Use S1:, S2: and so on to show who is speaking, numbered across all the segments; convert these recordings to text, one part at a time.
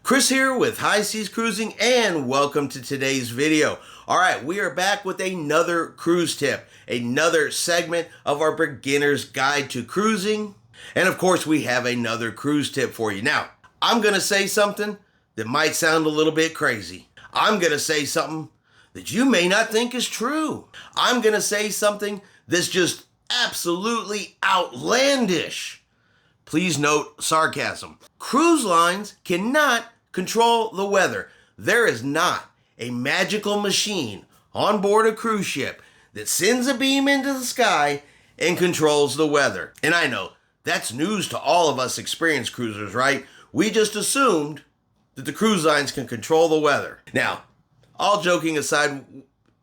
S1: Chris here with High Seas Cruising, and welcome to today's video. Alright, we are back with another cruise tip, another segment of our beginner's guide to cruising. And of course, we have another cruise tip for you. Now, I'm going to say something that might sound a little bit crazy. I'm going to say something that you may not think is true. I'm going to say something that's just absolutely outlandish. Please note sarcasm. Cruise lines cannot control the weather. There is not a magical machine on board a cruise ship that sends a beam into the sky and controls the weather. And I know that's news to all of us experienced cruisers, right? We just assumed that the cruise lines can control the weather. Now, all joking aside,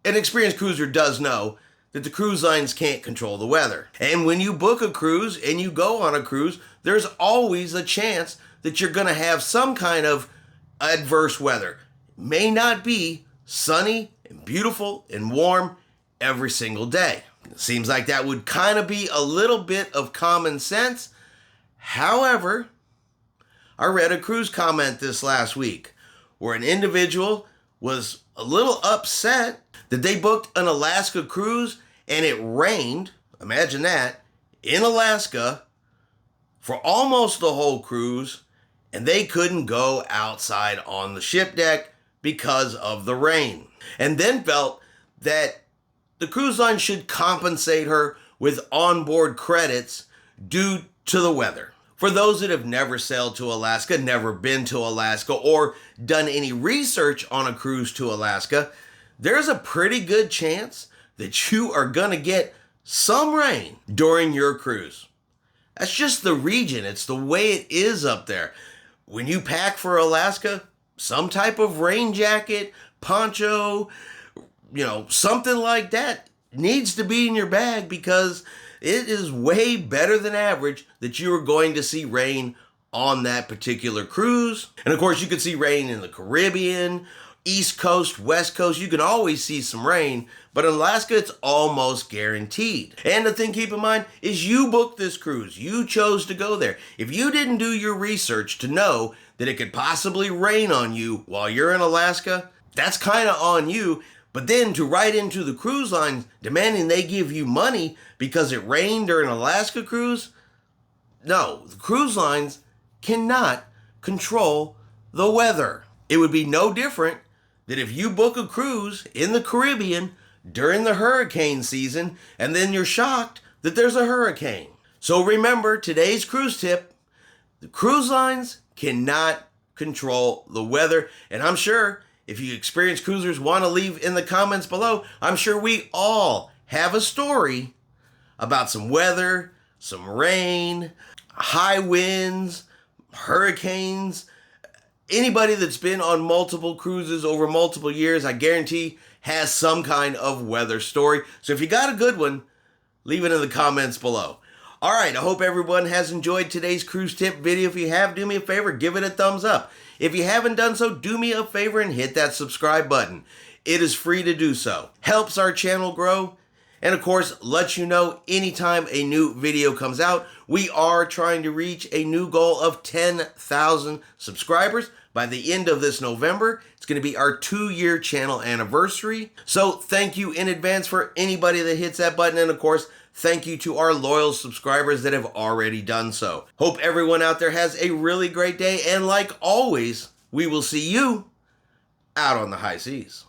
S1: an experienced cruiser does know that the cruise lines can't control the weather. And when you book a cruise and you go on a cruise, there's always a chance that you're going to have some kind of adverse weather. It may not be sunny and beautiful and warm every single day. It seems like that would kind of be a little bit of common sense. However, I read a cruise comment this last week where an individual was a little upset that they booked an Alaska cruise and it rained, imagine that, in Alaska for almost the whole cruise, and they couldn't go outside on the ship deck because of the rain. And then felt that the cruise line should compensate her with onboard credits due to the weather. For those that have never sailed to Alaska, never been to Alaska, or done any research on a cruise to Alaska, there's a pretty good chance that you are going to get some rain during your cruise. That's just the region. It's the way it is up there. When you pack for Alaska, some type of rain jacket, poncho, something like that needs to be in your bag because it is way better than average that you are going to see rain on that particular cruise. And of course, you can see rain in the Caribbean, East Coast, West Coast. You can always see some rain, but in Alaska, it's almost guaranteed. And the thing to keep in mind is you booked this cruise. You chose to go there. If you didn't do your research to know that it could possibly rain on you while you're in Alaska, that's kind of on you. But then to write into the cruise line demanding they give you money because it rained during an Alaska cruise, no, the cruise lines cannot control the weather. It would be no different that if you book a cruise in the Caribbean during the hurricane season and then you're shocked that there's a hurricane. So remember today's cruise tip, the cruise lines cannot control the weather. And I'm sure if you experienced cruisers want to leave in the comments below, I'm sure we all have a story about some weather, some rain, high winds, hurricanes. Anybody that's been on multiple cruises over multiple years, I guarantee, has some kind of weather story. So if you got a good one, leave it in the comments below. All right, I hope everyone has enjoyed today's cruise tip video. If you have, do me a favor, give it a thumbs up. If you haven't done so, do me a favor and hit that subscribe button. It is free to do so. Helps our channel grow. And of course, lets you know anytime a new video comes out. We are trying to reach a new goal of 10,000 subscribers by the end of this November. It's going to be our 2-year channel anniversary. So thank you in advance for anybody that hits that button. And of course, thank you to our loyal subscribers that have already done so. Hope everyone out there has a really great day. And like always, we will see you out on the high seas.